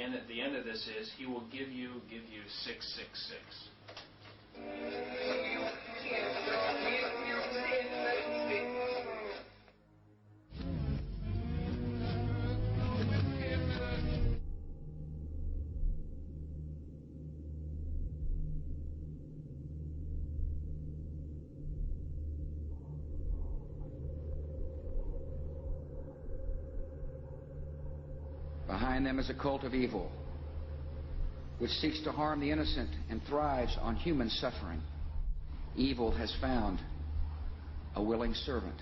And at the end of this is, he will give you 666. Behind them is a cult of evil, which seeks to harm the innocent and thrives on human suffering. Evil has found a willing servant.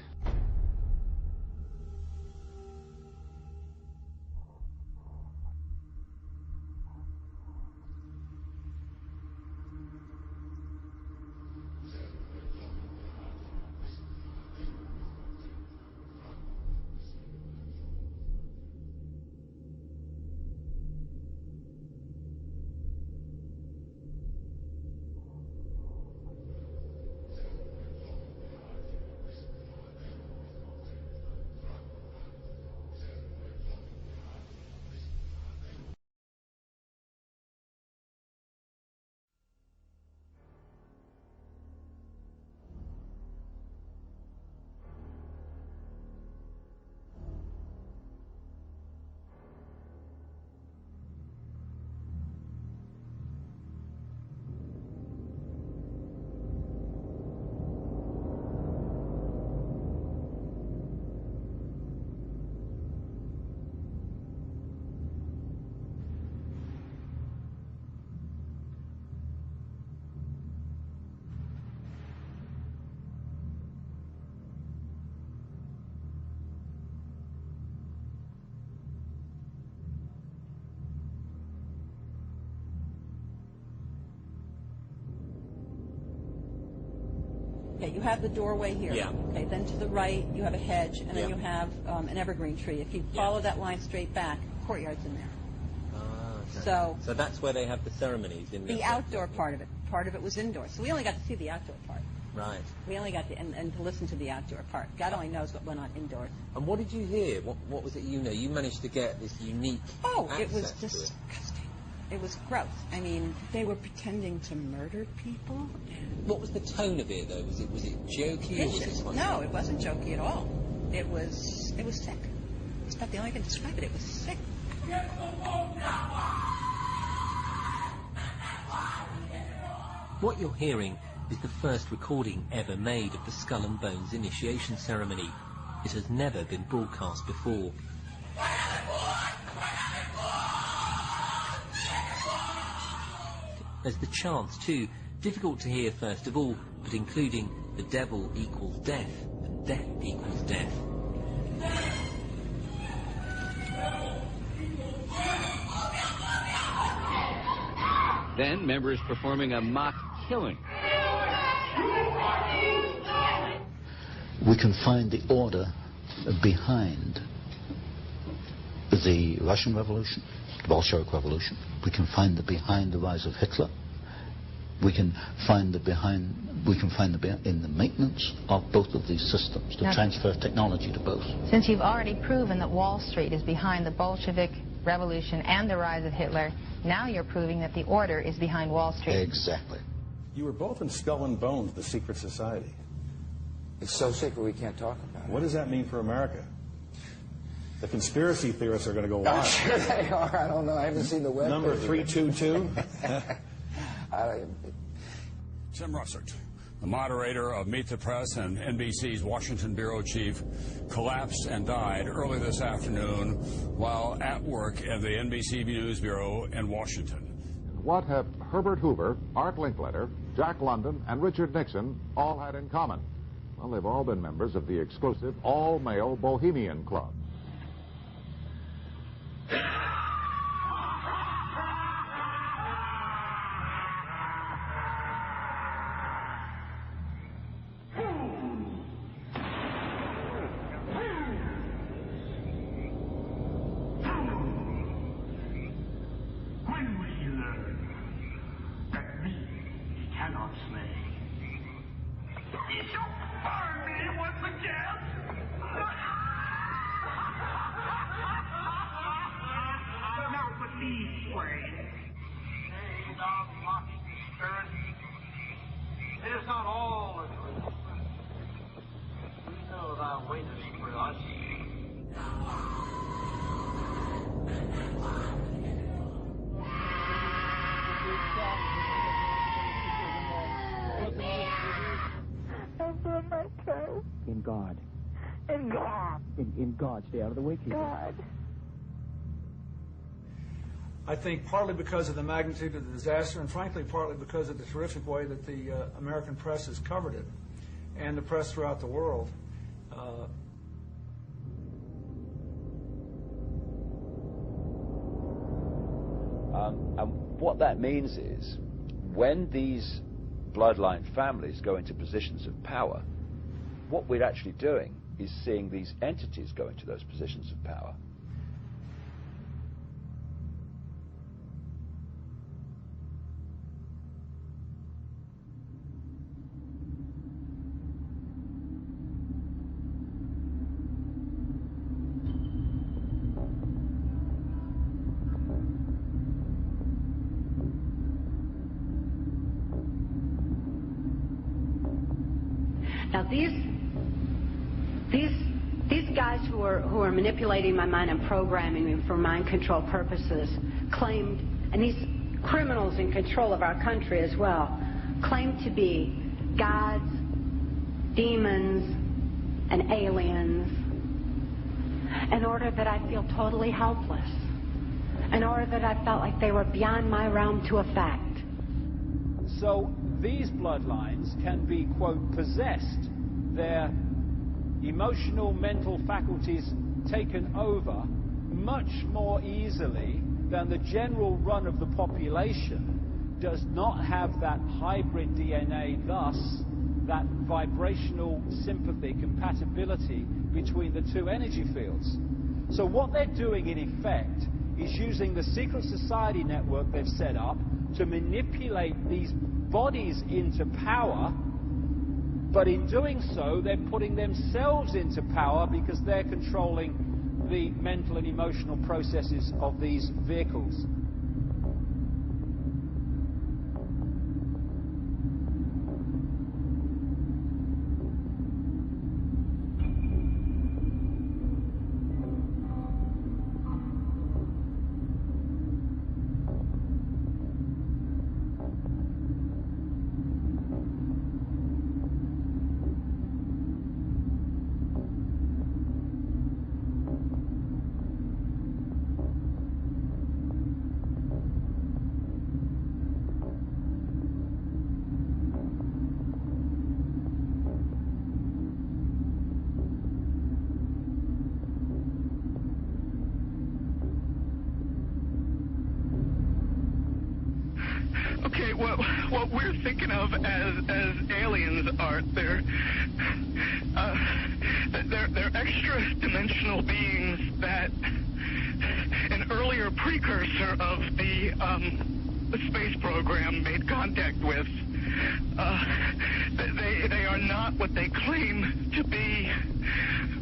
Okay, you have the doorway here. Yeah. Okay, then to the right you have a hedge, and then you have an evergreen tree. If you follow that line straight back, courtyard's in there. Okay. So that's where they have the ceremonies in the outdoor part of it. Part of it was indoor, so we only got to see the outdoor part. Right. We only got to and to listen to the outdoor part. God only knows what went on indoors. And what did you hear? What was it you know? You managed to get this unique. Oh, it was disgusting. It was gross. I mean, they were pretending to murder people. What was the tone of it, though? Was it jokey? Or was it no, it wasn't jokey at all. It was sick. It's about the only way I can describe it. It was sick. What you're hearing is the first recording ever made of the Skull and Bones initiation ceremony. It has never been broadcast before. There's the chants too, difficult to hear first of all, but including the devil equals death and death equals death. Then members performing a mock killing. We can find the order behind the Russian Revolution, the Bolshevik Revolution. We can find behind the rise of Hitler. We can find in the maintenance of both of these systems, to transfer technology to both. Since you've already proven that Wall Street is behind the Bolshevik Revolution and the rise of Hitler, now you're proving that the order is behind Wall Street. Exactly. You were both in Skull and Bones, the secret society. It's so secret we can't talk about it. What does that mean for America? The conspiracy theorists are going to go wild. I'm sure they are. I don't know. I haven't seen the web. Number 322? Tim Russert, the moderator of Meet the Press and NBC's Washington bureau chief, collapsed and died early this afternoon while at work at the NBC News Bureau in Washington. What have Herbert Hoover, Art Linkletter, Jack London, and Richard Nixon all had in common? Well, they've all been members of the exclusive all-male Bohemian Club. these ways. Nay, thou mockest spirit. It is not all the truth. We know thou waitest for us. In God. In God. In God. Stay out of the way, people. God. I think partly because of the magnitude of the disaster, and frankly partly because of the terrific way that the American press has covered it, and the press throughout the world. And what that means is, when these bloodline families go into positions of power, what we're actually doing is seeing these entities go into those positions of power. Now these guys who are manipulating my mind and programming me for mind control purposes claimed, and these criminals in control of our country as well, claim to be gods, demons, and aliens in order that I feel totally helpless, in order that I felt like they were beyond my realm to affect. So these bloodlines can be, quote, possessed, their emotional, mental faculties taken over much more easily than the general run of the population does not have that hybrid DNA, thus that vibrational sympathy, compatibility between the two energy fields. So what they're doing in effect is using the secret society network they've set up to manipulate these bodies into power, but in doing so they're putting themselves into power because they're controlling the mental and emotional processes of these vehicles. Okay, what we're thinking of as aliens are they're extra-dimensional beings that an earlier precursor of the space program made contact with. They are not what they claim to be.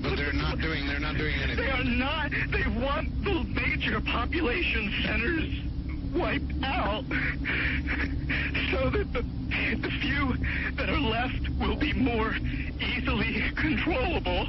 But they're not doing anything. They are not. They want the major population centers wiped out so that the few that are left will be more easily controllable.